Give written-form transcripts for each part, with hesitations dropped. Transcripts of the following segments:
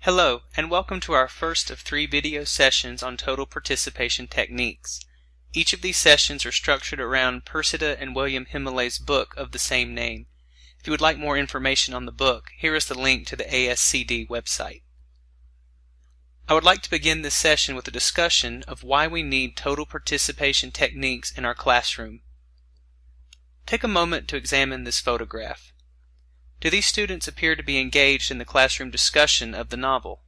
Hello, and welcome to our first of 3 video sessions on total participation techniques. Each of these sessions are structured around Persida and William Himmeley's book of the same name. If you would like more information on the book, here is the link to the ASCD website. I would like to begin this session with a discussion of why we need total participation techniques in our classroom. Take a moment to examine this photograph. Do these students appear to be engaged in the classroom discussion of the novel?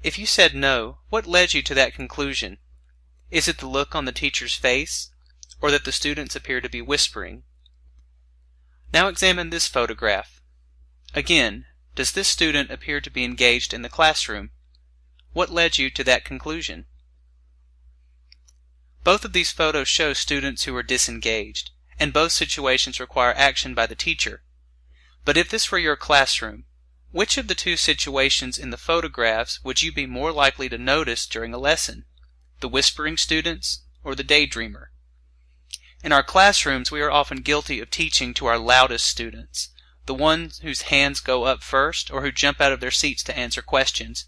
If you said no, what led you to that conclusion? Is it the look on the teacher's face, or that the students appear to be whispering? Now examine this photograph. Again, does this student appear to be engaged in the classroom? What led you to that conclusion? Both of these photos show students who are disengaged, and both situations require action by the teacher. But if this were your classroom, which of the two situations in the photographs would you be more likely to notice during a lesson? The whispering students or the daydreamer? In our classrooms, we are often guilty of teaching to our loudest students, the ones whose hands go up first or who jump out of their seats to answer questions.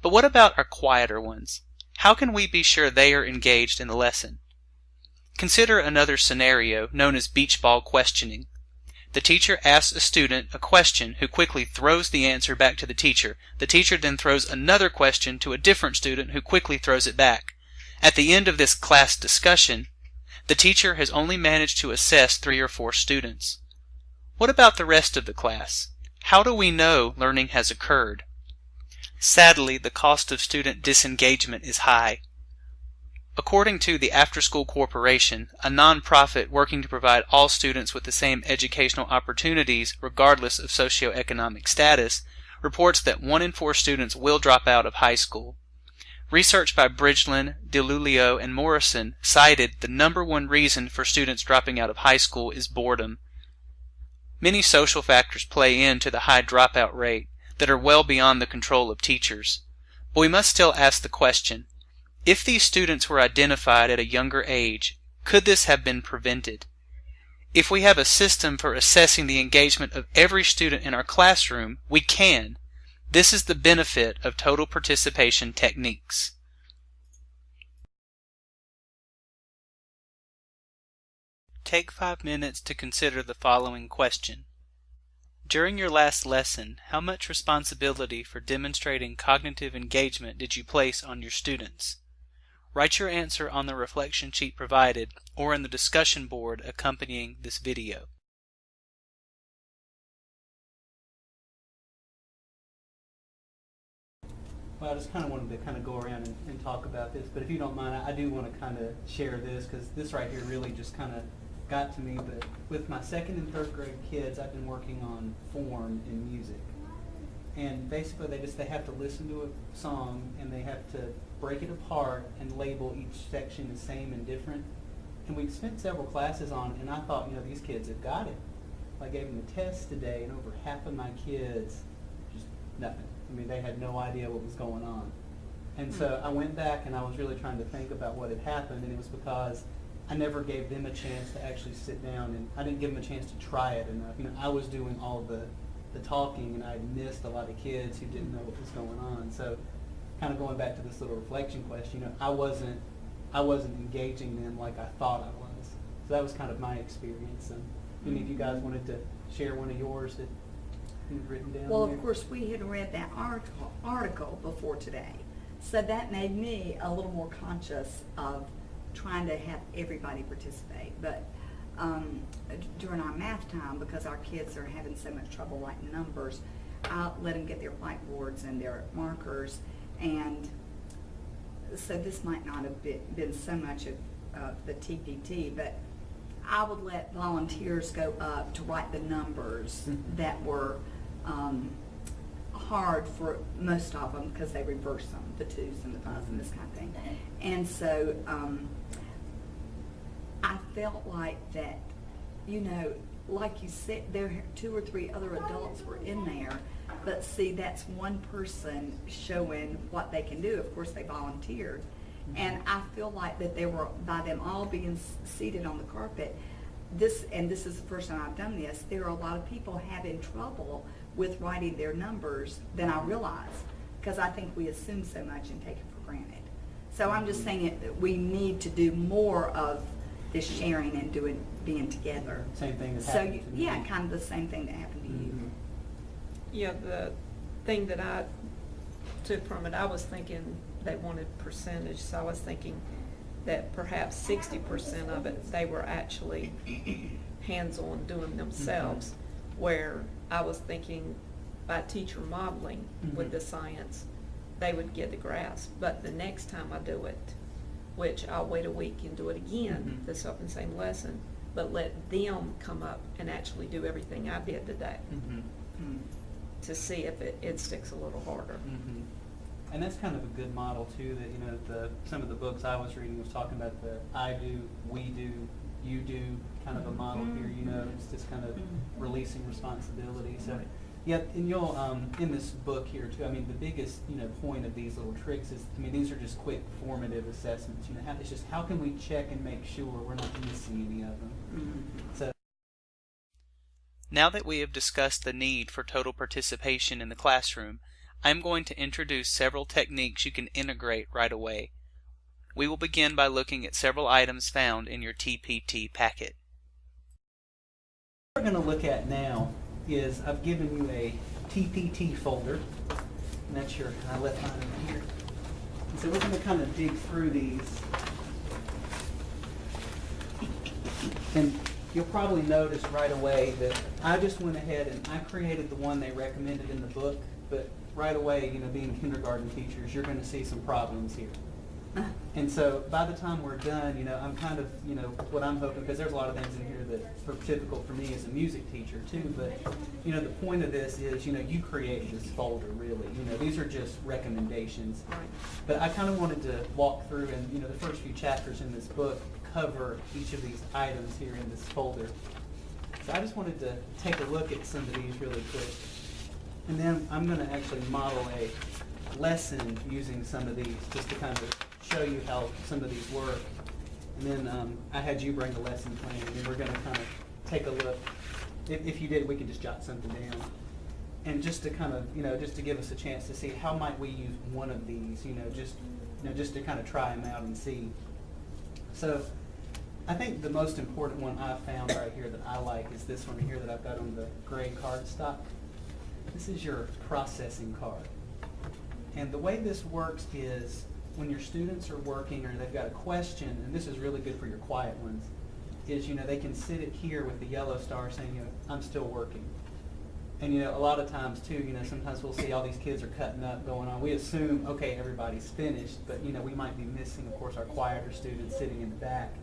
But what about our quieter ones? How can we be sure they are engaged in the lesson? Consider another scenario known as beach ball questioning. The teacher asks a student a question who quickly throws the answer back to the teacher. The teacher then throws another question to a different student who quickly throws it back. At the end of this class discussion, the teacher has only managed to assess 3 or 4 students. What about the rest of the class? How do we know learning has occurred? Sadly, the cost of student disengagement is high. According to the After School Corporation, a nonprofit working to provide all students with the same educational opportunities regardless of socioeconomic status, reports that 1 in 4 students will drop out of high school. Research by Bridgeland, DiLulio, and Morrison cited the #1 reason for students dropping out of high school is boredom. Many social factors play into the high dropout rate that are well beyond the control of teachers. But we must still ask the question, if these students were identified at a younger age, could this have been prevented? If we have a system for assessing the engagement of every student in our classroom, we can. This is the benefit of total participation techniques. Take 5 minutes to consider the following question. During your last lesson, how much responsibility for demonstrating cognitive engagement did you place on your students? Write your answer on the reflection sheet provided or in the discussion board accompanying this video. Well, I just kind of wanted to go around and talk about this, but if you don't mind, I do want to kind of share this because this right here really just kind of got to me. But with my 2nd and 3rd grade kids, I've been working on form in music. And basically they have to listen to a song and they have to break it apart and label each section the same and different. And we spent several classes on it, and I thought, these kids have got it. I gave them a test today, and over half of my kids, just nothing. They had no idea what was going on. And so I went back and I was really trying to think about what had happened, and it was because I never gave them a chance to actually sit down, and I didn't give them a chance to try it enough. I was doing all the talking, and I missed a lot of kids who didn't know what was going on. So kind of going back to this little reflection question, I wasn't engaging them like I thought I was. So that was kind of my experience. And any of you guys wanted to share one of yours that you've written down? Well, there? of course, we had read that article before today. So that made me a little more conscious of trying to have everybody participate. But during our math time, because our kids are having so much trouble writing numbers, I let them get their whiteboards and their markers. And so this might not have been so much of the TPT, but I would let volunteers go up to write the numbers that were hard for most of them because they reverse them, the 2s and the 5s and this kind of thing. And so I felt like that, like you said, there 2 or 3 other adults were in there, but see, that's one person showing what they can do. Of course, they volunteered. And I feel like that they were, by them all being seated on the carpet, this is the first time I've done this, there are a lot of people having trouble with writing their numbers than I realize, because I think we assume so much and take it for granted. So I'm just saying that we need to do more of this sharing and being together. Same thing as So, happened to me. yeah, kind of the same thing that happened to you. Mhm. Yeah, the thing that I took from it, I was thinking they wanted percentage, so I was thinking that perhaps 60% of it, they were actually hands-on doing themselves, where I was thinking by teacher modeling with the science, they would get the grasp. But the next time I do it, which I'll wait a week and do it again, the same lesson, but let them come up and actually do everything I did today to see if it sticks a little harder. And that's kind of a good model too, that, you know, some of the books I was reading was talking about the I do, we do, you do kind of a model here, you know, it's just kind of releasing responsibility. So, yeah, and you'll, in this book here too, I mean, the biggest, you know, point of these little tricks is, I mean, these are just quick formative assessments, you know, it's just how can we check and make sure we're not missing any of them. So. Now that we have discussed the need for total participation in the classroom, I'm going to introduce several techniques you can integrate right away. We will begin by looking at several items found in your TPT packet. What we're going to look at now is I've given you a TPT folder, and that's your, I left mine in here. And so we're going to kind of dig through these. And you'll probably notice right away that I just went ahead and I created the one they recommended in the book, but right away, you know, being kindergarten teachers, you're going to see some problems here. And so by the time we're done, you know, I'm kind of, you know, what I'm hoping, because there's a lot of things in here that are typical for me as a music teacher too, but, you know, the point of this is, you know, you create this folder really. You know, these are just recommendations. But I kind of wanted to walk through and, you know, the first few chapters in this book cover each of these items here in this folder. So I just wanted to take a look at some of these really quick. And then I'm going to actually model a lesson using some of these just to kind of show you how some of these work. And then I had you bring a lesson plan, and then we're going to kind of take a look. If you did, we could just jot something down. And just to kind of, you know, just to give us a chance to see how might we use one of these, you know, just to kind of try them out and see. So I think the most important one I've found right here that I like is this one here that I've got on the gray cardstock. This is your processing card. And the way this works is when your students are working or they've got a question, and this is really good for your quiet ones, is, you know, they can sit it here with the yellow star saying, you know, I'm still working. And, you know, a lot of times too, you know, sometimes we'll see all these kids are cutting up going on. We assume, okay, everybody's finished, but, you know, we might be missing, of course, our quieter students sitting in the back.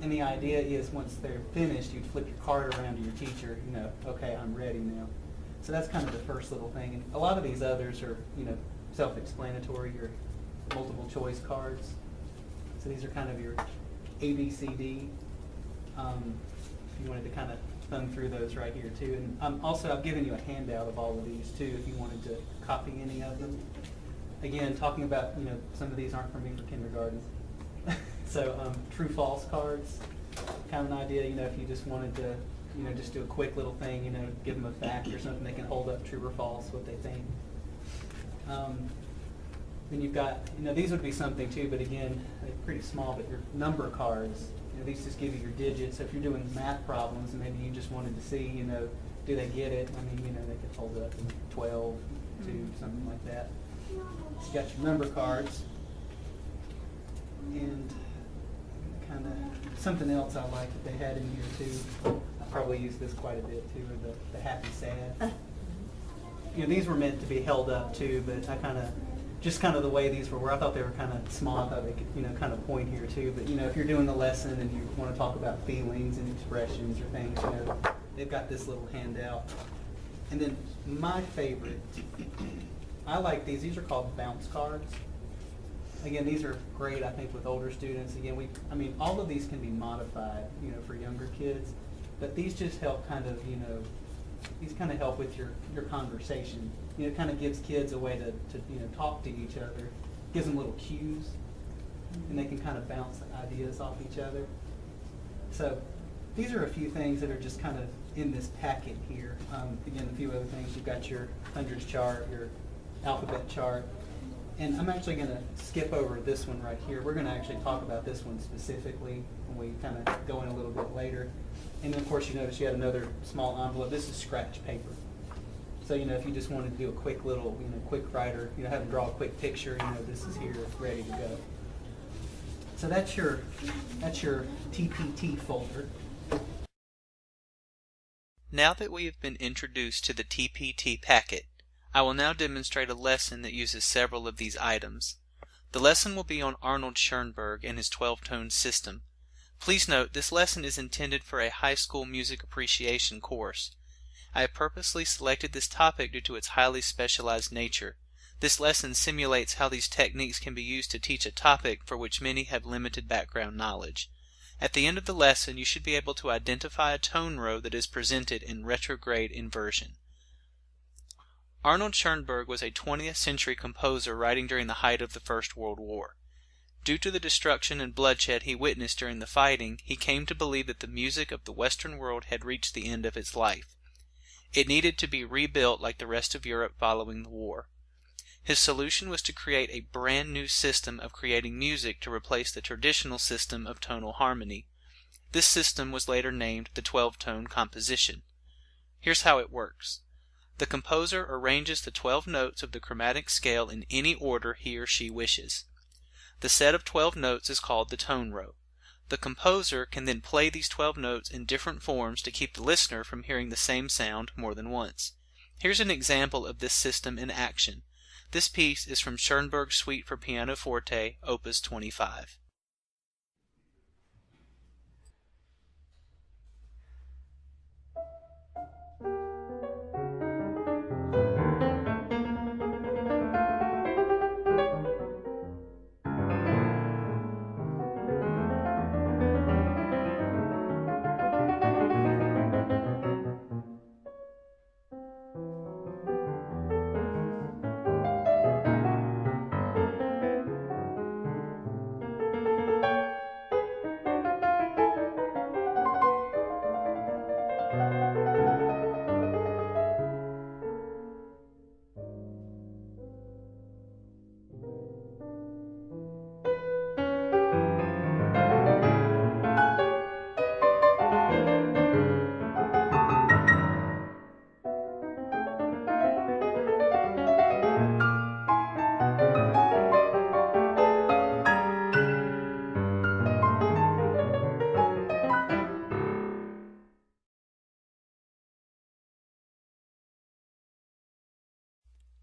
And the idea is once they're finished, you'd flip your card around to your teacher, you know, okay, I'm ready now. So that's kind of the first little thing. And a lot of these others are, you know, self-explanatory, your multiple choice cards. So these are kind of your A, B, C, D. If you wanted to kind of thumb through those right here too. And also I've given you a handout of all of these too if you wanted to copy any of them. Again, talking about, you know, some of these aren't for me for kindergarten. So true false cards, kind of an idea, you know, if you just wanted to, you know, just do a quick little thing, you know, give them a fact or something, they can hold up true or false, what they think. Then you've got, you know, these would be something too, but again, they're pretty small, but your number cards, you know, these just give you your digits. So if you're doing math problems and maybe you just wanted to see, you know, do they get it? I mean, you know, they could hold up 12, 2, something like that. So you got your number cards. And kind of something else I like that they had in here too. I probably use this quite a bit too, are the happy sad. You know, these were meant to be held up too, but I kind of, just kind of the way these were, I thought they were kind of small. I thought they could, you know, kind of point here too. But, you know, if you're doing the lesson and you want to talk about feelings and expressions or things, you know, they've got this little handout. And then my favorite, I like these. These are called bounce cards. Again, these are great, I think, with older students. Again, I mean, all of these can be modified, you know, for younger kids. But these just help kind of, you know, these kind of help with your conversation. You know, it kind of gives kids a way to you know, talk to each other. Gives them little cues, and they can kind of bounce ideas off each other. So these are a few things that are just kind of in this packet here. Again, a few other things. You've got your hundreds chart, your alphabet chart. And I'm actually going to skip over this one right here. We're going to actually talk about this one specifically when we kind of go in a little bit later. And then, of course, you notice you had another small envelope. This is scratch paper. So, if you just wanted to do a quick little, quick writer, have them draw a quick picture, this is here ready to go. So that's your TPT folder. Now that we have been introduced to the TPT packet, I will now demonstrate a lesson that uses several of these items. The lesson will be on Arnold Schoenberg and his 12-tone system. Please note, this lesson is intended for a high school music appreciation course. I have purposely selected this topic due to its highly specialized nature. This lesson simulates how these techniques can be used to teach a topic for which many have limited background knowledge. At the end of the lesson, you should be able to identify a tone row that is presented in retrograde inversion. Arnold Schoenberg was a 20th century composer writing during the height of the First World War. Due to the destruction and bloodshed he witnessed during the fighting, he came to believe that the music of the Western world had reached the end of its life. It needed to be rebuilt like the rest of Europe following the war. His solution was to create a brand new system of creating music to replace the traditional system of tonal harmony. This system was later named the 12-tone composition. Here's how it works. The composer arranges the 12 notes of the chromatic scale in any order he or she wishes. The set of 12 notes is called the tone row. The composer can then play these 12 notes in different forms to keep the listener from hearing the same sound more than once. Here's an example of this system in action. This piece is from Schoenberg's Suite for Pianoforte, Opus 25.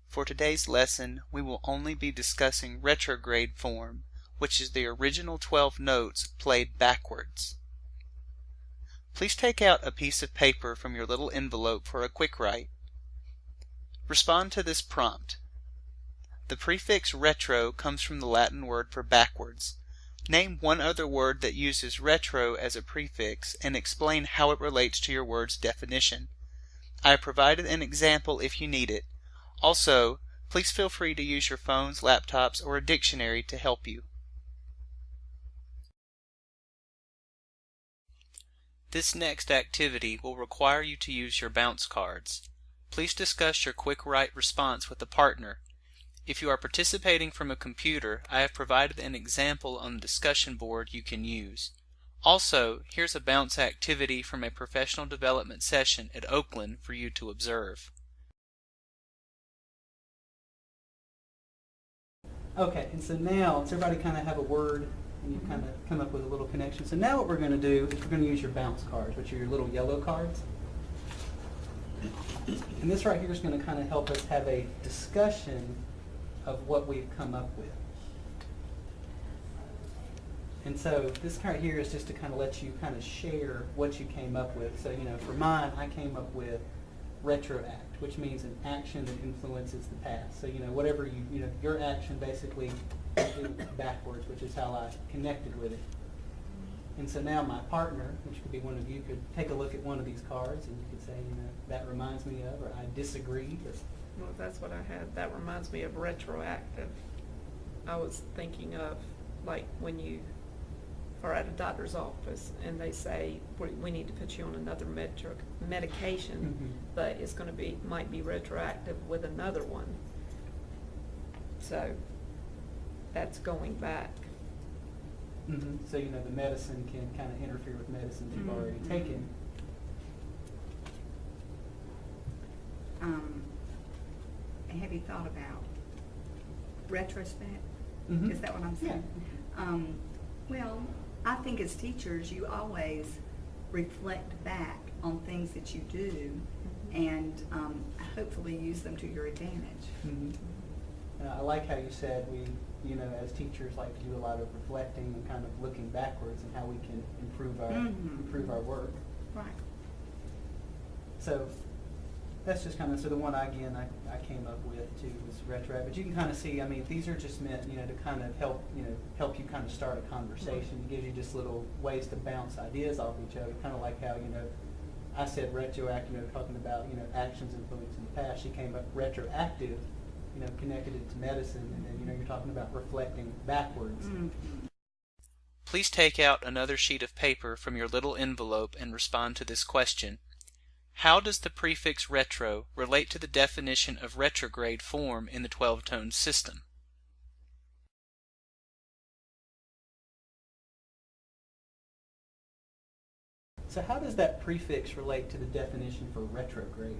For today's lesson, we will only be discussing retrograde form, which is the original 12 notes played backwards. Please take out a piece of paper from your little envelope for a quick write. Respond to this prompt. The prefix retro comes from the Latin word for backwards. Name one other word that uses retro as a prefix and explain how it relates to your word's definition. I have provided an example if you need it. Also, please feel free to use your phones, laptops, or a dictionary to help you. This next activity will require you to use your bounce cards. Please discuss your quick write response with a partner. If you are participating from a computer, I have provided an example on the discussion board you can use. Also, here's a bounce activity from a professional development session at Oakland for you to observe. Okay, and so now, does everybody kind of have a word and you kind of come up with a little connection? So now what we're going to do is we're going to use your bounce cards, which are your little yellow cards. And this right here is going to kind of help us have a discussion of what we've come up with. And so this right here is just to kind of let you kind of share what you came up with. So, for mine, I came up with retroact, which means an action that influences the past. So, whatever your action basically is backwards, which is how I connected with it. And so now my partner, which could be one of you, could take a look at one of these cards and you could say, that reminds me of, or I disagreed. Or, Well, that's what I had. That reminds me of retroactive. I was thinking of, like, when you or at a doctor's office, and they say, we need to put you on another medication, but it's going to be, might be retroactive with another one. So that's going back. So, you know, the medicine can kind of interfere with medicines you've already taken. Have you thought about retrospect? Is that what I'm saying? Yeah. Well, I think as teachers, you always reflect back on things that you do and hopefully use them to your advantage. I like how you said we, you know, as teachers like to do a lot of reflecting and kind of looking backwards and how we can improve our work. Right. So that's just kind of, so the one I came up with too was retro. But you can kind of see, I mean, these are just meant, you know, to kind of help you kind of start a conversation. It gives you just little ways to bounce ideas off each other, kind of like how, you know, I said retroactive, you know, talking about, you know, actions influencing the past. She came up retroactive, you know, connected it to medicine, and then, you know, you're talking about reflecting backwards. Please take out another sheet of paper from your little envelope and respond to this question. How does the prefix retro relate to the definition of retrograde form in the 12-tone system? So how does that prefix relate to the definition for retrograde?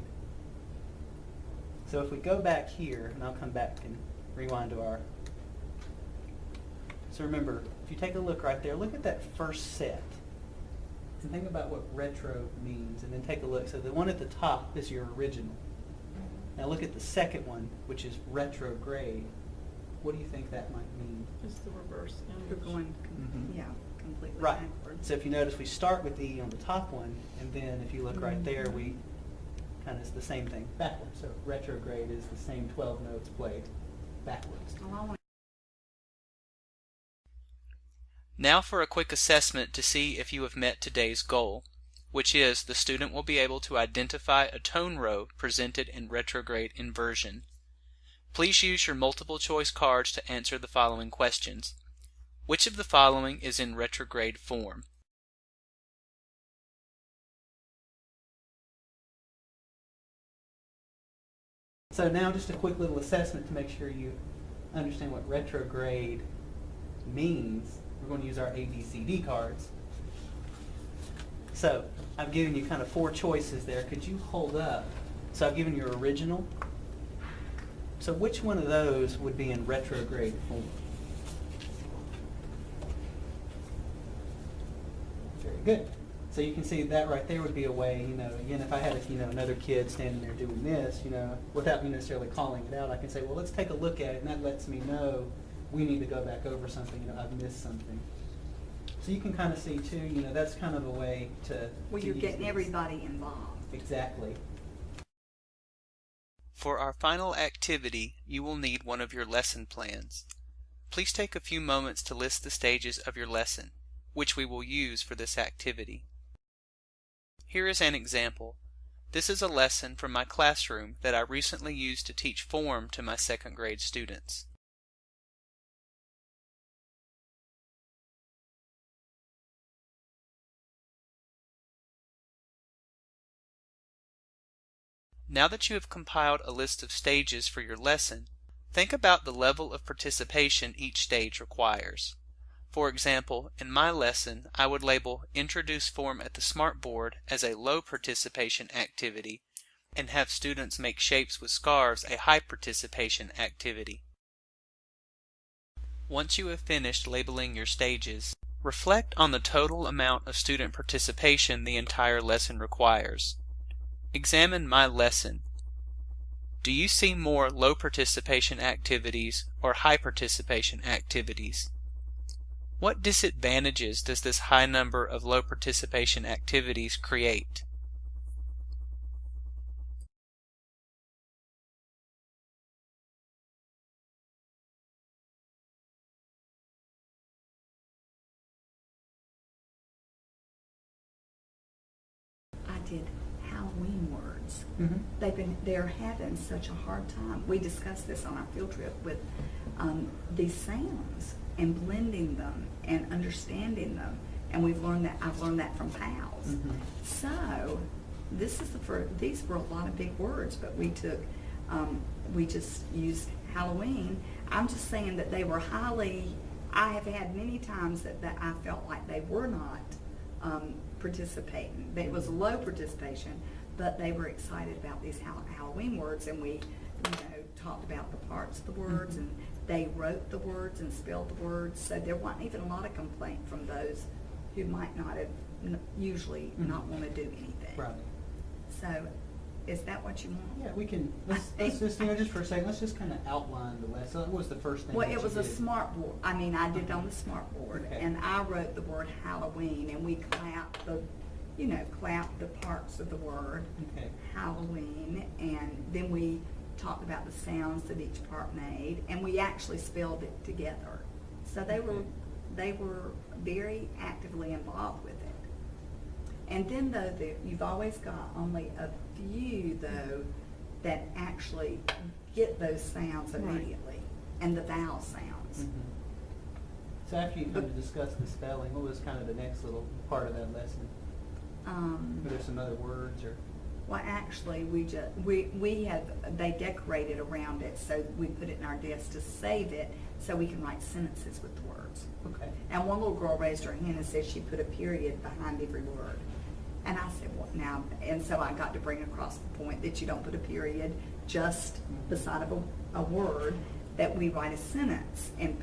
So if we go back here, and I'll come back and rewind to our... So remember, if you take a look right there, look at that first set. And think about what retro means, and then take a look. So the one at the top is your original. Now look at the second one, which is retrograde. What do you think that might mean? It's the reverse image. You're going, yeah, completely Right. backwards. So if you notice, we start with the E on the top one, and then if you look right there, we kind of the same thing backwards. So retrograde is the same 12 notes played backwards. Now for a quick assessment to see if you have met today's goal, which is the student will be able to identify a tone row presented in retrograde inversion. Please use your multiple choice cards to answer the following questions. Which of the following is in retrograde form? So now just a quick little assessment to make sure you understand what retrograde means. We're going to use our ABCD cards. So I've given you kind of 4 choices there. Could you hold up? So I've given you your original. So which one of those would be in retrograde form? Very good. So you can see that right there would be a way, you know, again, if I had, another kid standing there doing this, without me necessarily calling it out, I can say, well, let's take a look at it, and that lets me know we need to go back over something, I've missed something. So you can kind of see too, that's kind of a way to... Well, you're getting everybody involved. Exactly. For our final activity, you will need one of your lesson plans. Please take a few moments to list the stages of your lesson, which we will use for this activity. Here is an example. This is a lesson from my classroom that I recently used to teach form to my 2nd grade students. Now that you have compiled a list of stages for your lesson, think about the level of participation each stage requires. For example, in my lesson, I would label Introduce Form at the Smartboard as a low participation activity and have students make shapes with scarves a high participation activity. Once you have finished labeling your stages, reflect on the total amount of student participation the entire lesson requires. Examine my lesson. Do you see more low participation activities or high participation activities? What disadvantages does this high number of low participation activities create? I did Halloween words. They're having such a hard time. We discussed this on our field trip with these sounds. and blending them and understanding them. And I've learned that from pals. Mhm. So this is these were a lot of big words, but we just used Halloween. I'm just saying that they were I have had many times that I felt like they were not participating. It was low participation, but they were excited about these Halloween words, and we, talked about the parts of the words, Mhm. and they wrote the words and spelled the words. So there wasn't even a lot of complaint from those who might not have usually not want to do anything. Right. So, is that what you want? Yeah, we can, let's just, just for a second, let's just kind of outline the lesson. What was the first thing Well, that it was you a did? smart board. I mean, I did it on the smart board, Okay. and I wrote the word Halloween, and we clapped clapped the parts of the word Okay. Halloween, and then we talked about the sounds that each part made, and we actually spelled it together. So they were very actively involved with it. And then though, you've always got only a few though that actually get those sounds Right. immediately, and the vowel sounds. Mhm. So after you kind of discussed the spelling, what was kind of the next little part of that lesson? Were there some other words or? Well, actually, they decorated around it, so we put it in our desk to save it, so we can write sentences with the words. Okay. And one little girl raised her hand and said she put a period behind every word. And I said, well, now, and so I got to bring across the point that you don't put a period just beside of a word, that we write a sentence, and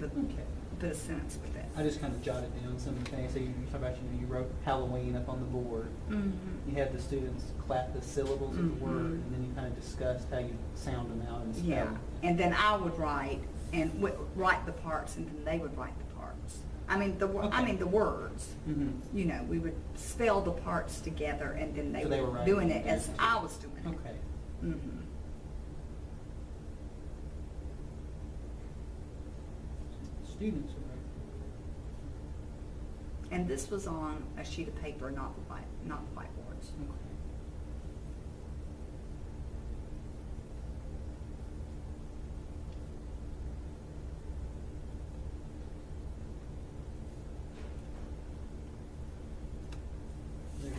Okay. put a sentence with it. I just kind of jotted down some things. So you talk about, you wrote Halloween up on the board. Mm-hmm. You had the students clap the syllables of the word, Mhm. and then you kind of discussed how you sound them out and spell Yeah, them. and then I would write write the parts, and then they would write the parts. I mean the words. Mm-hmm. We would spell the parts together, and then they So they were were writing doing it it as down. I was doing it. Okay. Mm-hmm. Students were right. And this was on a sheet of paper, not whiteboards. Okay.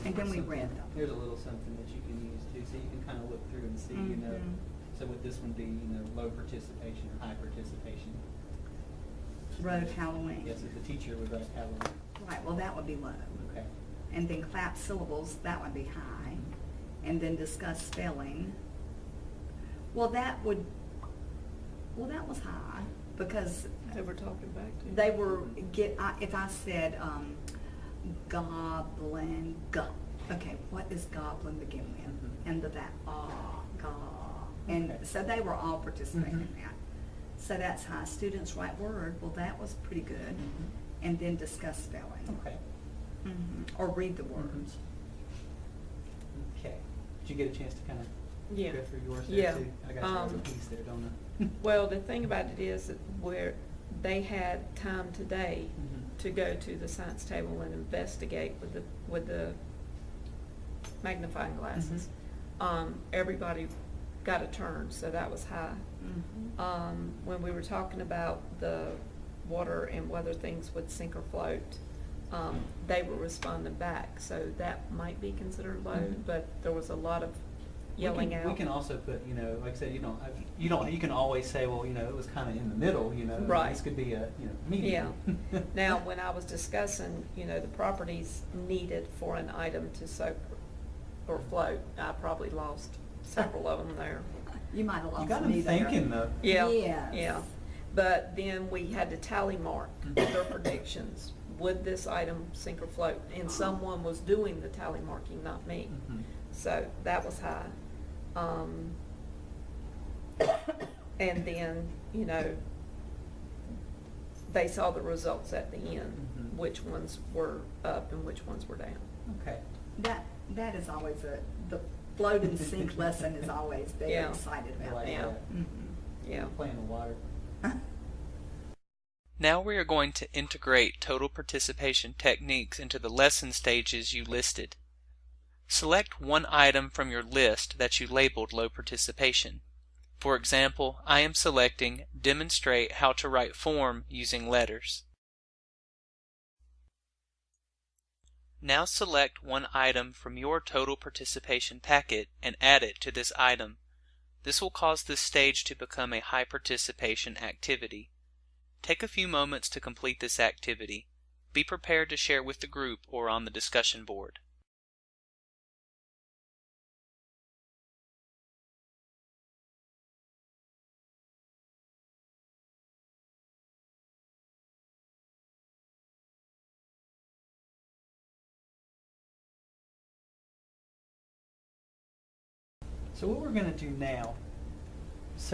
And then we read them. There's a little something that you can use too, so you can kind of look through and see, Mhm. So would this one be, low participation or high participation? Wrote Halloween. Yes, if the teacher would write Halloween. Right. Well, that would be low. Okay. And then clap syllables. That would be high. And then discuss spelling. Well, that was high because They were talking back to you. they were if I said goblin, okay, what does goblin begin with? Mhm. And the and Okay. so they were all participating in Mhm. that. So that's high. Students write word. Well, that was pretty good. Mhm. And then discuss spelling. Okay. Or read the words. Okay. Did you get a chance to kind of Yeah. go through yours there Yeah. too? I got you a piece there, don't I? Well, the thing about it is that where they had time today Mhm. to go to the science table and investigate with the magnifying glasses. Everybody got a turn, so that was high. When we were talking about the water and whether things would sink or float, they were responding back, so that might be considered low, Mhm. but there was a lot of yelling out. We can also put, like I said, you can always say, well, it was kind of in the middle, Right. This could be a, medium. Yeah. Now, when I was discussing, the properties needed for an item to soak or float, I probably lost several of them there. You might have lost You got me them there. thinking though. Yeah. Yes. Yeah. But then we had to tally mark their predictions. Would this item sink or float? And someone was doing the tally marking, not me. Mhm. So that was high. And then, they saw the results at the end, Mhm. which ones were up and which ones were down. Okay. That is always the float and sink lesson is always very Yeah. excited I about like that. Yeah. that. Yeah. Playing the water. Now we are going to integrate total participation techniques into the lesson stages you listed. Select one item from your list that you labeled low participation. For example, I am selecting Demonstrate how to write form using letters. Now select one item from your total participation packet and add it to this item. This will cause this stage to become a high participation activity. Take a few moments to complete this activity. Be prepared to share with the group or on the discussion board. So what we're going to do now, this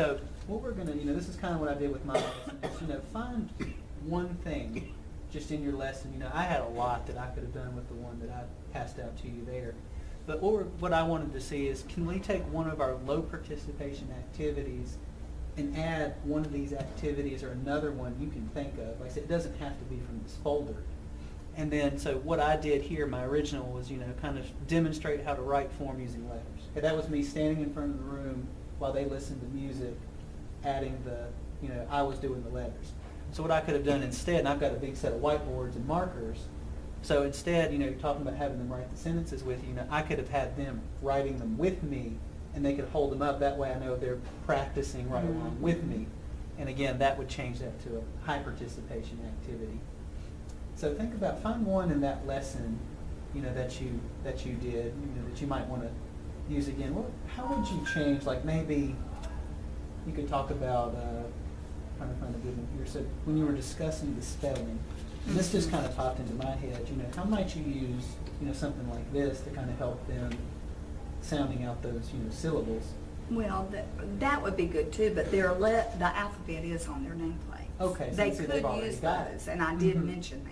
is kind of what I did with my lesson, is, find one thing just in your lesson. I had a lot that I could have done with the one that I passed out to you there. But what I wanted to see is, can we take one of our low participation activities and add one of these activities or another one you can think of? Like I said, it doesn't have to be from this folder. And then, so what I did here, my original was, kind of demonstrate how to write form using letters. Okay, that was me standing in front of the room while they listened to music, adding I was doing the letters. So what I could have done instead, and I've got a big set of whiteboards and markers, so instead, you're talking about having them write the sentences with you, I could have had them writing them with me, and they could hold them up. That way I know they're practicing right along with me. And again, that would change that to a high participation activity. So find one in that lesson, that you did, that you might want to use again. How would you change? Like maybe you could talk about. Trying to find a good one here. So when you were discussing the spelling, and this just kind of popped into my head. How might you use something like this to kind of help them sounding out those syllables? Well, that would be good too. But the alphabet is on their nameplate. Okay, so they see, could they've already use got those, it. and I did mention that.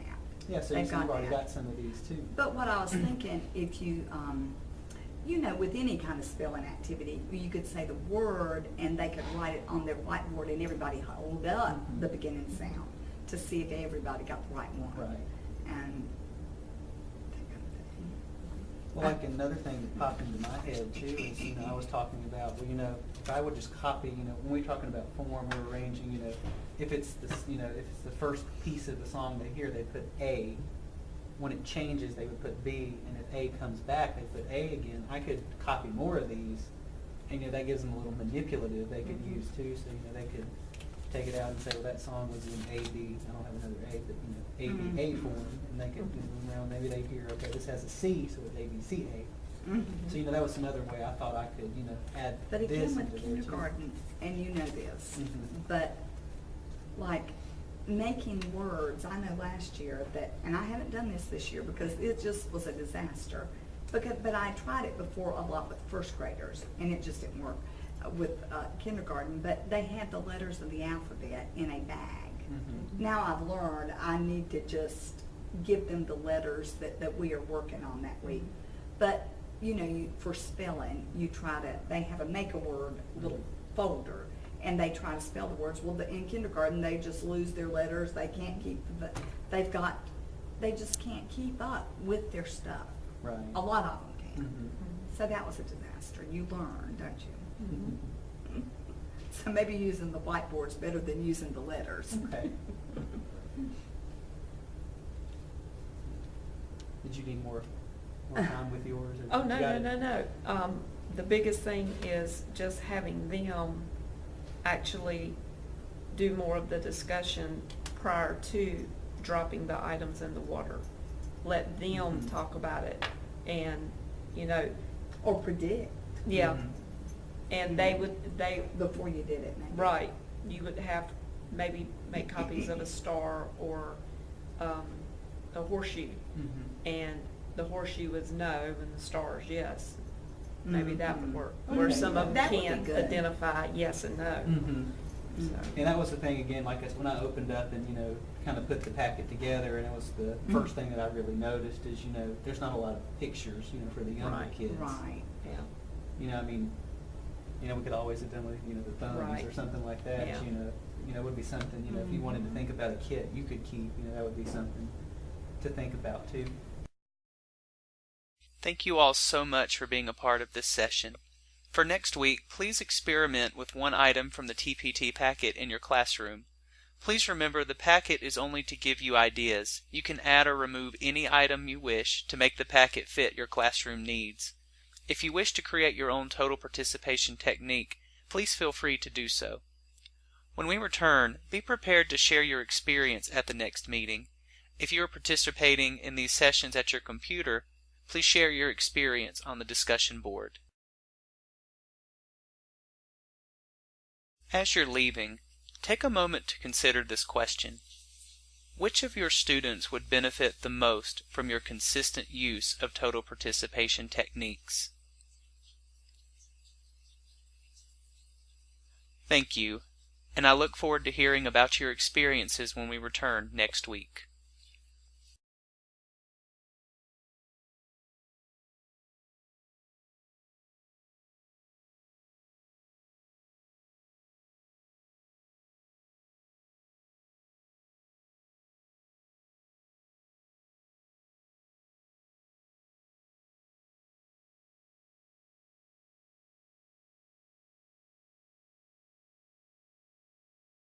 Yeah, so you've already got some of these too. But what I was thinking, if you, with any kind of spelling activity, you could say the word and they could write it on their whiteboard and everybody hold up the beginning sound to see if everybody got the right one. Right. And that kind of thing. Well, like another thing that popped into my head too is, I was talking about, if I would just copy, when we're talking about form or arranging, if it's the first piece of the song they hear, they put A. When it changes, they would put B, and if A comes back, they put A again. I could copy more of these, and that gives them a little manipulative they could use too. So they could take it out and say, well, that song was in A B. I don't have another A, but A B A form, and they could maybe they hear, okay, this has a C, so it's A B C A. So that was another way I thought I could add but this again, into with there, kindergarten, and this, Mm-hmm. but like making words, I know last year and I haven't done this year because it just was a disaster. But I tried it before a lot with first graders, and it just didn't work with kindergarten. But they had the letters of the alphabet in a bag. Now I've learned I need to just give them the letters that we are working on that week. But for spelling, they have a make a word little folder, and they try to spell the words. Well, in kindergarten, they just lose their letters. They can't keep they just can't keep up with their stuff. Right. A lot of them can. So that was a disaster. You learn, don't you? So maybe using the whiteboard's better than using the letters. Okay. Did you need more time with yours? Or Oh, you got it? no. The biggest thing is just having them actually do more of the discussion prior to dropping the items in the water. Let them talk about it, and Or predict. yeah, and they Before you did it, maybe. right. You would have maybe make copies of a star or a horseshoe, and the horseshoe is no, and the star is yes. Maybe that would work. Where Okay. some of them That would be can't good. identify yes and no. So. And that was the thing again, like when I opened up and kind of put the packet together, and it was the first thing that I really noticed is there's not a lot of pictures for the younger Right. kids. Right. Yeah. We could always have done with the phones Right. or something like that. Yeah. It would be something if you wanted to think about a kit you could keep. That would be something to think about too. Thank you all so much for being a part of this session. For next week, please experiment with one item from the TPT packet in your classroom. Please remember the packet is only to give you ideas. You can add or remove any item you wish to make the packet fit your classroom needs. If you wish to create your own total participation technique, please feel free to do so. When we return, be prepared to share your experience at the next meeting. If you are participating in these sessions at your computer, please share your experience on the discussion board. As you're leaving, take a moment to consider this question. Which of your students would benefit the most from your consistent use of total participation techniques? Thank you, and I look forward to hearing about your experiences when we return next week.